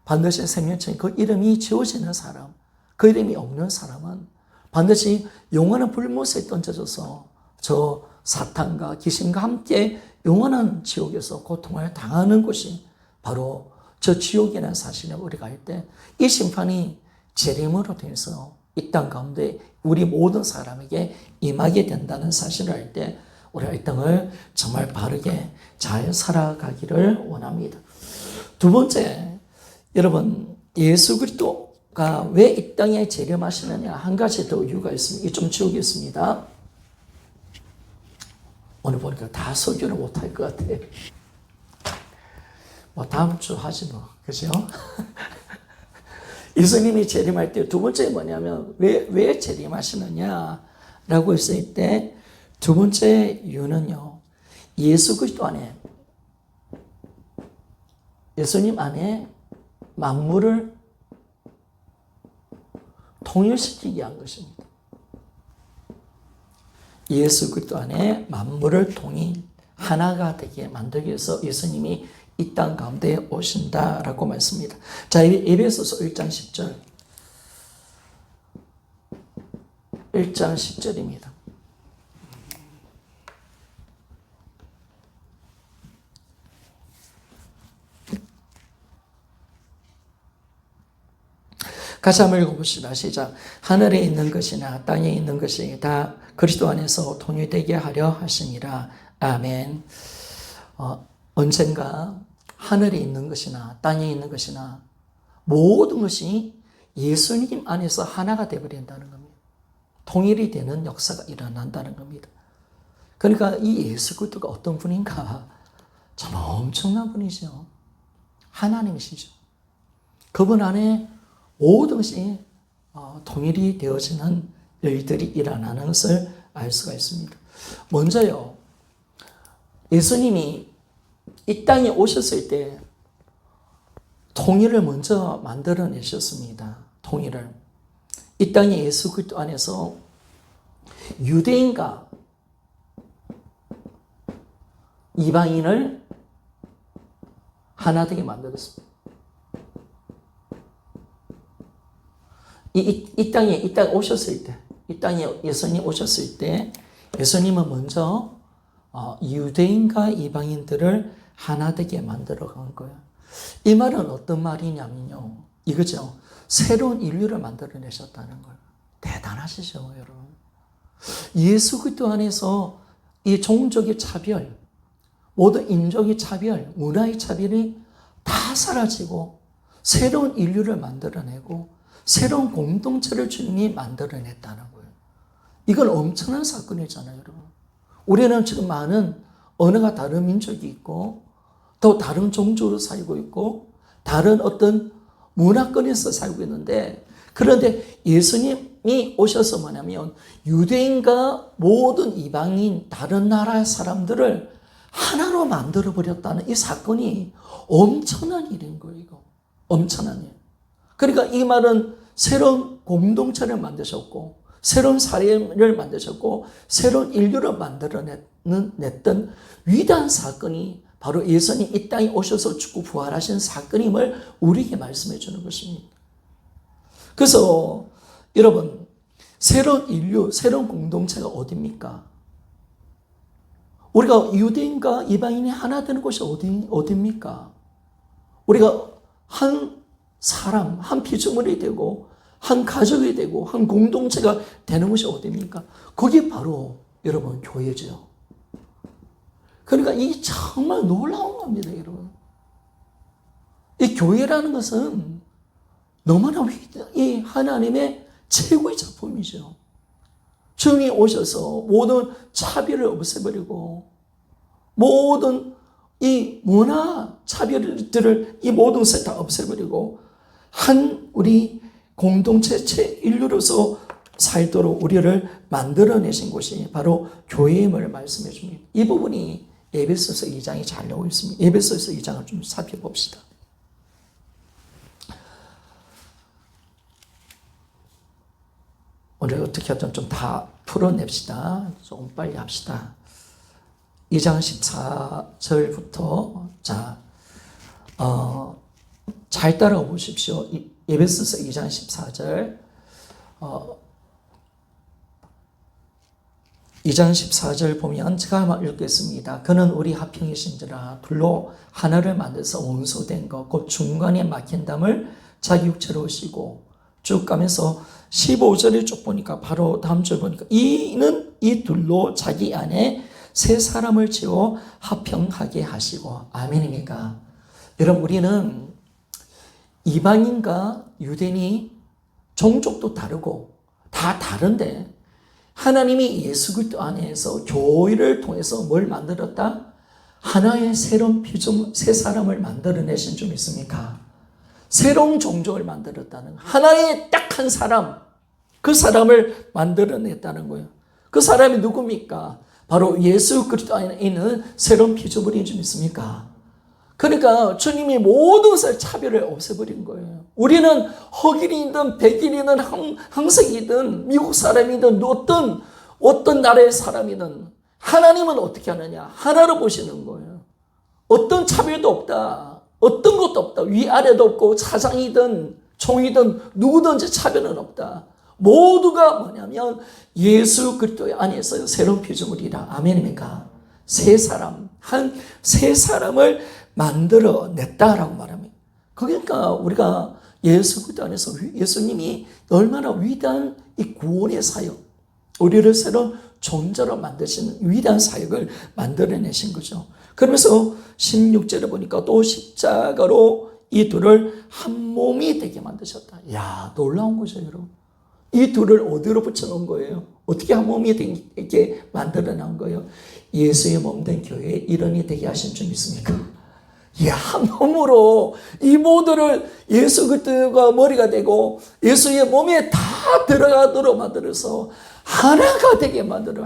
반드시 생명책, 그 이름이 지워지는 사람, 그 이름이 없는 사람은 반드시 영원한 불못에 던져져서 저 사탄과 귀신과 함께 영원한 지옥에서 고통을 당하는 곳이 바로 저 지옥이라는 사실을 우리가 알 때, 이 심판이 재림으로 돼서 이 땅 가운데 우리 모든 사람에게 임하게 된다는 사실을 알 때, 우리가 이 땅을 정말 바르게 잘 살아가기를 원합니다. 두 번째, 여러분, 예수 그리스도가 왜 이 땅에 재림하시느냐, 한 가지 더 이유가 있습니다. 이 좀 지우겠습니다. 오늘 보니까 다 설교를 못할 것 같아. 다음 주 하지 뭐, 그죠? 예수님이 재림할 때 두 번째 뭐냐면, 왜 재림하시느냐라고 했을 때, 두 번째 이유는요, 예수 그리스도 안에, 예수님 안에 만물을 통일시키기 위한 것입니다. 예수 그리스도 안에 만물을 하나가 되게 만들기 위해서 예수님이 이 땅 가운데 오신다라고 말씀입니다. 자, 에베소서 1장 10절. 1장 10절입니다. 같이 한번 읽어봅시다. 시작. 하늘에 있는 것이나 땅에 있는 것이 다 그리스도 안에서 통일되게 하려 하시니라. 아멘. 언젠가 하늘에 있는 것이나 땅에 있는 것이나 모든 것이 예수님 안에서 하나가 되어버린다는 겁니다. 통일이 되는 역사가 일어난다는 겁니다. 그러니까 이 예수 그리스도가 어떤 분인가? 참 엄청난 분이죠. 하나님이시죠. 그분 안에 모든 것이 통일이 되어지는 일들이 일어나는 것을 알 수가 있습니다. 먼저요, 예수님이 이 땅에 오셨을 때 통일을 먼저 만들어내셨습니다. 통일을. 이 땅에 예수 그리스도 안에서 유대인과 이방인을 하나 되게 만들었습니다. 이 땅에 오셨을 때, 이 땅에 예수님 오셨을 때, 예수님은 먼저 유대인과 이방인들을 하나 되게 만들어 간 거예요. 이 말은 어떤 말이냐면요, 이거죠. 새로운 인류를 만들어내셨다는 거예요. 대단하시죠, 여러분. 예수 그리스도 안에서 이 종족의 차별, 모든 인종의 차별, 문화의 차별이 다 사라지고 새로운 인류를 만들어내고 새로운 공동체를 주님이 만들어냈다는 거예요. 이건 엄청난 사건이잖아요, 여러분. 우리는 지금 많은 언어가 다른 민족이 있고 또 다른 종족으로 살고 있고 다른 어떤 문화권에서 살고 있는데, 그런데 예수님이 오셔서 뭐냐면 유대인과 모든 이방인 다른 나라의 사람들을 하나로 만들어버렸다는 이 사건이 엄청난 일인 거예요. 이거 엄청난 일. 그러니까 이 말은 새로운 공동체를 만드셨고 새로운 사회를 만드셨고 새로운 인류를 만들어냈던 위대한 사건이 바로 예수님 이 땅에 오셔서 죽고 부활하신 사건임을 우리에게 말씀해 주는 것입니다. 그래서 여러분, 새로운 인류, 새로운 공동체가 어디입니까? 우리가 유대인과 이방인이 하나 되는 곳이 어디입니까? 우리가 한 사람, 한 피조물이 되고 한 가족이 되고 한 공동체가 되는 것이 어디입니까? 그게 바로 여러분 교회죠. 그러니까 이게 정말 놀라운 겁니다, 여러분. 이 교회라는 것은 너무나 이 하나님의 최고의 작품이죠. 주님이 오셔서 모든 차별을 없애버리고 모든 이 문화 차별들을 이 모든 것을 다 없애버리고 한 우리 공동체 인류로서 살도록 우리를 만들어내신 곳이 바로 교회임을 말씀해 줍니다. 이 부분이 에베소서 2장이 잘 나오고 있습니다. 에베소서 2장을 좀 살펴봅시다. 오늘 어떻게 하든 좀 다 풀어냅시다. 좀 빨리 합시다. 2장 14절부터 잘 따라가 보십시오. 에베소서 2장 14절 2장 14절 보면 제가 한번 읽겠습니다. 그는 우리 합형이신지라 둘로 하나를 만들어서 원소된 것 곧 중간에 막힌 담을 자기 육체로 오시고 쭉 가면서 15절에 쭉 보니까 바로 다음 절 보니까 이는 이 둘로 자기 안에 새 사람을 지어 합형하게 하시고. 아멘입니까? 여러분, 우리는 이방인과 유대인이 종족도 다르고 다 다른데 하나님이 예수 그리스도 안에서 교회를 통해서 뭘 만들었다? 하나의 새로운 피조물, 새 사람을 만들어내신 줄 믿습니까? 새로운 종족을 만들었다는 거예요. 하나의 딱 한 사람, 그 사람을 만들어냈다는 거예요. 그 사람이 누굽니까? 바로 예수 그리스도 안에 있는 새로운 피조물인 줄 믿습니까? 그러니까 주님이 모든 것을 차별을 없애버린 거예요. 우리는 흑인이든 백인이든 황색이든 미국 사람이든 어떤 나라의 사람이든 하나님은 어떻게 하느냐? 하나로 보시는 거예요. 어떤 차별도 없다. 어떤 것도 없다. 위아래도 없고 사장이든 총이든 누구든지 차별은 없다. 모두가 뭐냐면 예수 그리스도 안에서 새로운 피조물이라. 아멘입니까? 새 사람, 새 사람을 만들어냈다라고 말합니다. 그러니까 우리가 예수 그리스도 안에서 예수님이 얼마나 위대한 이 구원의 사역, 우리를 새로운 존재로 만드시는 위대한 사역을 만들어내신 거죠. 그러면서 16절에 보니까 또 십자가로 이 둘을 한 몸이 되게 만드셨다. 이야, 놀라운 거죠, 여러분. 이 둘을 어디로 붙여놓은 거예요? 어떻게 한 몸이 되게 만들어낸 거예요? 예수의 몸된 교회에 일원이 되게 하신 줄 믿습니까? 이야, 한 몸으로 이 모두를 예수 그리스도가 머리가 되고 예수의 몸에 다 들어가도록 만들어서 하나가 되게 만들어,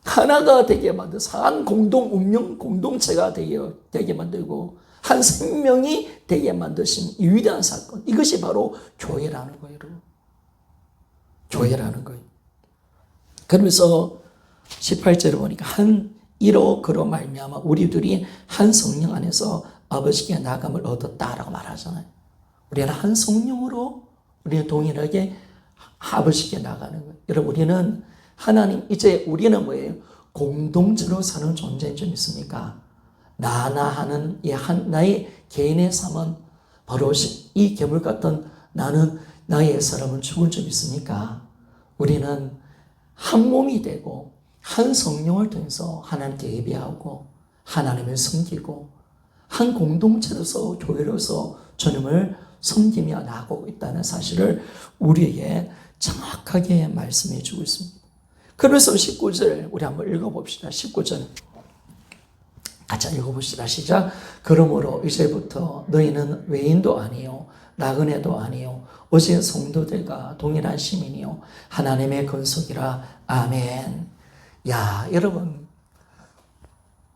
하나가 되게 만들어서 한 운명 공동체가 되게 만들고 한 생명이 되게 만드신 이 위대한 사건, 이것이 바로 교회라는 거예요, 여러분. 교회라는 거예요. 그러면서 18절에 보니까 한 이로 그로 말미암아 우리들이 한 성령 안에서 아버지께 나감을 얻었다라고 말하잖아요. 우리는 한 성령으로 우리는 동일하게 아버지께 나가는 거예요. 여러분, 우리는 하나님, 이제 우리는 뭐예요? 공동체로 사는 존재인 줄 믿습니까? 나나 하는 나의 개인의 삶은 바로 이 괴물 같은 나는 나의 사람은 죽은 줄 믿습니까? 우리는 한 몸이 되고 한 성령을 통해서 하나님께 예배하고 하나님을 섬기고 한 공동체로서 교회로서 주님을 섬기며 나아가고 있다는 사실을 우리에게 정확하게 말씀해 주고 있습니다. 그래서 19절 우리 한번 읽어봅시다. 19절 같이 읽어봅시다. 시작. 그러므로 이제부터 너희는 외인도 아니요 나그네도 아니요 오직 성도들과 동일한 시민이요 하나님의 권속이라. 아멘. 야, 여러분,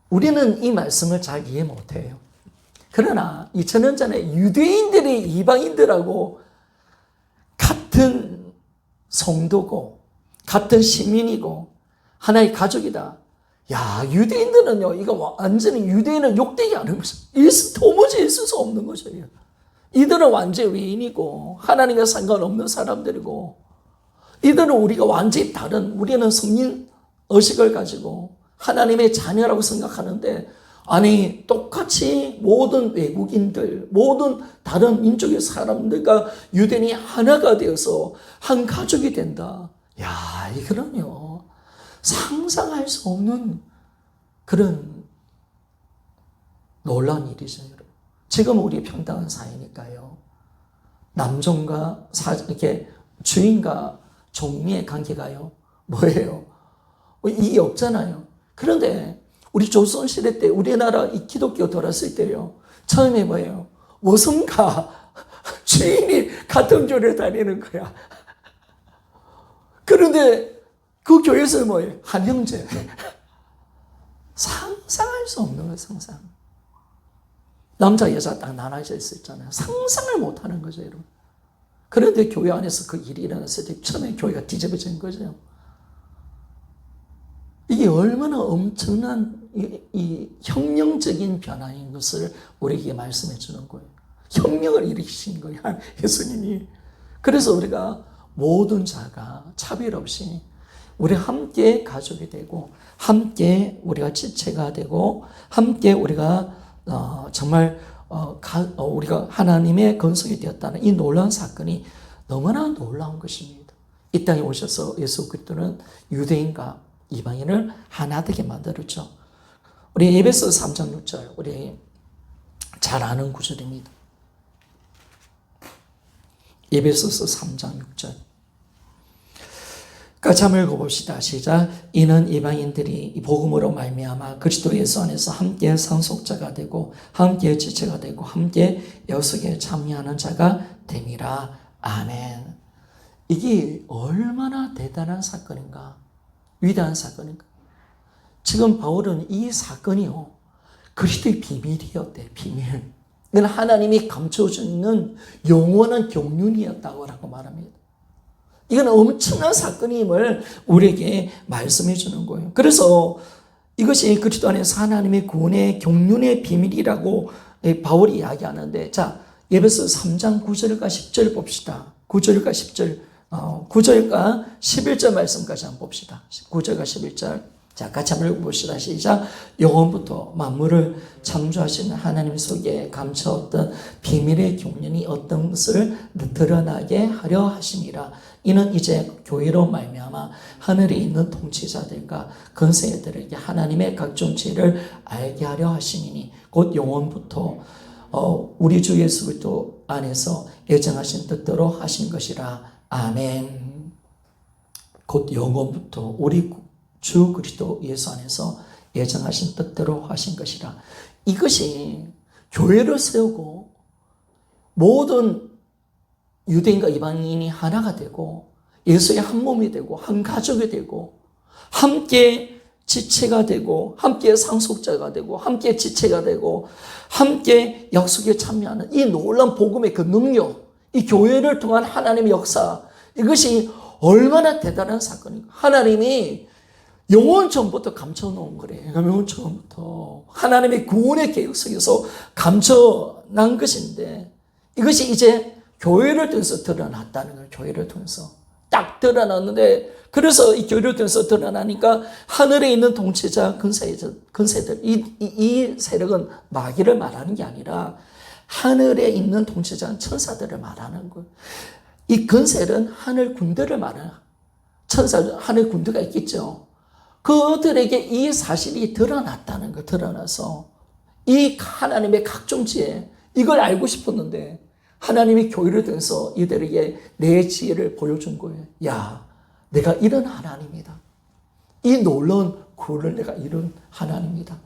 우리는 이 말씀을 잘 이해 못해요. 그러나 2000년 전에 유대인들이 이방인들하고 같은 성도고 같은 시민이고 하나의 가족이다. 야, 유대인들은요, 이거 완전히 유대인은 욕되게 하는 거죠. 도무지 있을 수 없는 거죠. 이들은 완전히 외인이고 하나님과 상관없는 사람들이고 이들은 우리가 완전히 다른, 우리는 성령 의식을 가지고 하나님의 자녀라고 생각하는데, 아니 똑같이 모든 외국인들, 모든 다른 민족의 사람들과 유대인이 하나가 되어서 한 가족이 된다. 야, 이거는요 상상할 수 없는 그런 놀라운 일이죠, 여러분. 지금 우리 평등한 사회니까요. 남종과 이렇게 주인과 종의 관계가요 뭐예요? 이게 없잖아요. 그런데 우리 조선시대 때 우리나라 이 기독교 돌았을 때요, 처음에 뭐예요? 원성과 주인이 같은 교회를 다니는 거야. 그런데 그 교회에서 뭐예요? 한 형제. 상상할 수 없는 거예요, 상상. 남자, 여자 딱 나눠져 있었잖아요. 상상을 못 하는 거죠, 여러분. 그런데 교회 안에서 그 일이 일어났을 때 처음에 교회가 뒤집어진 거죠. 이게 얼마나 엄청난 이 혁명적인 변화인 것을 우리에게 말씀해 주는 거예요. 혁명을 일으키신 거예요, 예수님이. 그래서 우리가 모든 자가 차별 없이 우리 함께 가족이 되고 함께 우리가 지체가 되고 함께 우리가 정말 우리가 하나님의 건속이 되었다는 이 놀라운 사건이 너무나 놀라운 것입니다. 이 땅에 오셔서 예수 그리스도는 유대인과 이방인을 하나 되게 만들었죠. 우리 에베소서 3장 6절, 우리 잘 아는 구절입니다. 에베소서 3장 6절. 같이 한번 읽어봅시다. 시작. 이는 이방인들이 이 복음으로 말미암아 그리스도 예수 안에서 함께 상속자가 되고 함께 지체가 되고 함께 약속에 참여하는 자가 됨이라. 아멘. 이게 얼마나 대단한 사건인가, 위대한 사건인가. 지금 바울은 이 사건이요 그리스도의 비밀이었대. 비밀. 이건 하나님이 감춰주는 영원한 경륜이었다고 말합니다. 이건 엄청난 사건임을 우리에게 말씀해 주는 거예요. 그래서 이것이 그리스도 안에서 하나님의 구원의 경륜의 비밀이라고 바울이 이야기하는데, 자, 에베소 3장 9절과 10절 봅시다. 9절과 10절, 9절과 11절 말씀까지 한번 봅시다. 9절과 11절. 자, 같이 한번 읽어봅시다. 시작. 영원부터 만물을 창조하시는 하나님 속에 감춰왔던 비밀의 경륜이 어떤 것을 드러나게 하려 하심이라. 이는 이제 교회로 말미암아 하늘에 있는 통치자들과 권세들에게 하나님의 각종 지혜를 알게 하려 하심이니 곧 영원부터 우리 주 예수 그리스도 안에서 예정하신 뜻대로 하신 것이라. 아멘. 곧 영원부터 우리 주 그리스도 예수 안에서 예정하신 뜻대로 하신 것이라. 이것이 교회를 세우고 모든 유대인과 이방인이 하나가 되고 예수의 한 몸이 되고 한 가족이 되고 함께 지체가 되고 함께 상속자가 되고 함께 지체가 되고 함께 약속에 참여하는 이 놀라운 복음의 그 능력, 이 교회를 통한 하나님의 역사, 이것이 얼마나 대단한 사건인가. 하나님이 영원 전부터 감춰놓은 거래. 영원 전부터 하나님의 구원의 계획 속에서 감춰난 것인데 이것이 이제 교회를 통해서 드러났다는 거예요. 교회를 통해서 딱 드러났는데, 그래서 이 교회를 통해서 드러나니까 하늘에 있는 통치자 권세들, 이 세력은 마귀를 말하는 게 아니라 하늘에 있는 통치자 천사들을 말하는 거예요. 이 권세는 하늘 군대를 말하는, 하늘 군대가 있겠죠. 그들에게 이 사실이 드러났다는 거, 드러나서 이 하나님의 각종 지혜, 이걸 알고 싶었는데 하나님이 교회를 통해서 이들에게 내 지혜를 보여준 거예요. 야, 내가 이런 하나님이다. 이 놀라운 구원을 내가 이룬 하나님이다.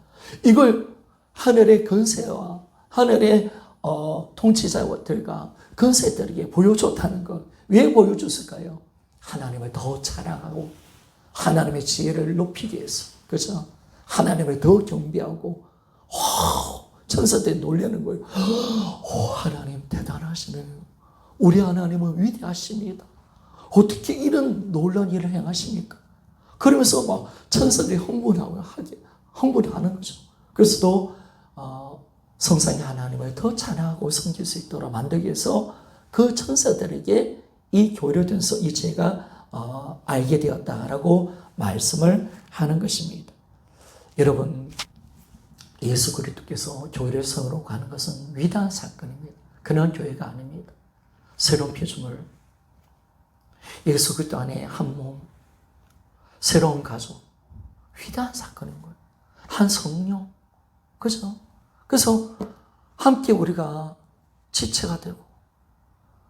이걸 하늘의 권세와 하늘의 통치자들과 권세들에게 보여줬다는 것. 왜 보여줬을까요? 하나님을 더 자랑하고 하나님의 지혜를 높이기 위해서. 그렇죠? 하나님을 더 경배하고 천사들이 놀라는 거예요. 하나님 대단하시네요. 우리 하나님은 위대하십니다. 어떻게 이런 놀라운 일을 행하십니까? 그러면서 막 천사들이 흥분하는 거죠. 그래서 또 성상의 하나님을 더 찬양하고 섬길 수 있도록 만들기 위해서 그 천사들에게 이 교회를 통해서 이 지혜가 알게 되었다라고 말씀을 하는 것입니다. 여러분, 예수 그리스도께서 교회를 세우러 가는 것은 위대한 사건입니다. 그런 교회가 아닙니다. 새로운 피조물, 예수 그리스도 안에 한 몸, 새로운 가족, 위대한 사건인 거예요. 한 성령, 그죠? 그래서 함께 우리가 지체가 되고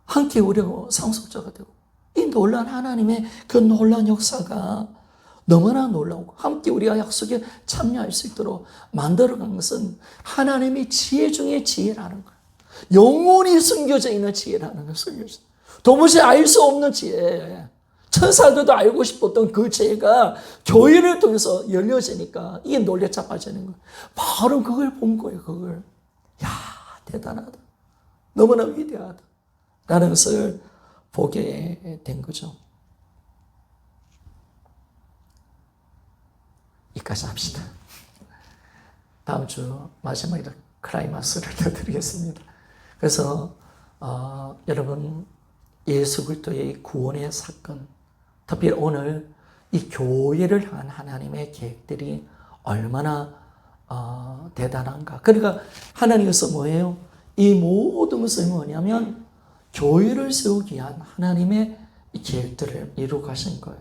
함께 우리가 상속자가 되고 이 놀라운 하나님의 그 놀라운 역사가 너무나 놀라우고 함께 우리가 약속에 참여할 수 있도록 만들어간 것은 하나님의 지혜 중에 지혜라는 거예요. 영원히 숨겨져 있는 지혜라는 거예요. 도무지 알 수 없는 지혜. 천사들도 알고 싶었던 그 지혜가 교회를 통해서 열려지니까 이게 놀래 자빠지는 거예요. 바로 그걸 본 거예요. 그걸. 야, 대단하다. 너무나 위대하다. 라는 것을 보게 된 거죠. 여기까지 합시다. 다음 주 마지막으로 클라이막스를 드리겠습니다. 그래서 여러분, 예수 그리스도의 구원의 사건, 특히 오늘 이 교회를 향한 하나님의 계획들이 얼마나 대단한가. 그러니까 하나님께서 뭐예요? 이 모든 것은 뭐냐면 교회를 세우기 위한 하나님의 계획들을 이루어 가신 거예요.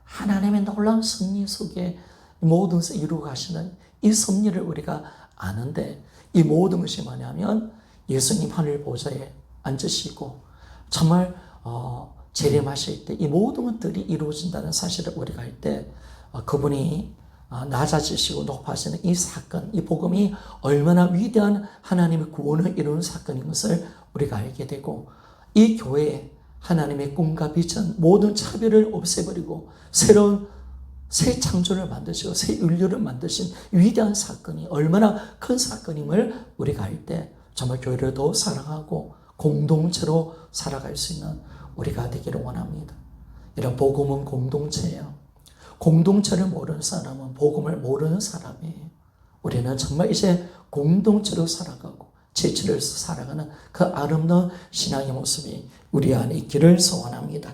하나님의 놀라운 섭리 속에 모든 것을 이루어 가시는 이 섭리를 우리가 아는데, 이 모든 것이 뭐냐면 예수님 하늘 보좌에 앉으시고 정말 재림하실 때 이 모든 것들이 이루어진다는 사실을 우리가 알 때 그분이 낮아지시고 높아지는 이 사건, 이 복음이 얼마나 위대한 하나님의 구원을 이루는 사건인 것을 우리가 알게 되고, 이 교회에 하나님의 꿈과 비전, 모든 차별을 없애버리고 새로운 새 창조를 만드시고 새 인류를 만드신 위대한 사건이 얼마나 큰 사건임을 우리가 알 때 정말 교회를 더 사랑하고 공동체로 살아갈 수 있는 우리가 되기를 원합니다. 이런 복음은 공동체예요. 공동체를 모르는 사람은 복음을 모르는 사람이에요. 우리는 정말 이제 공동체로 살아가고 지체를 살아가는 그 아름다운 신앙의 모습이 우리 안에 있기를 소원합니다.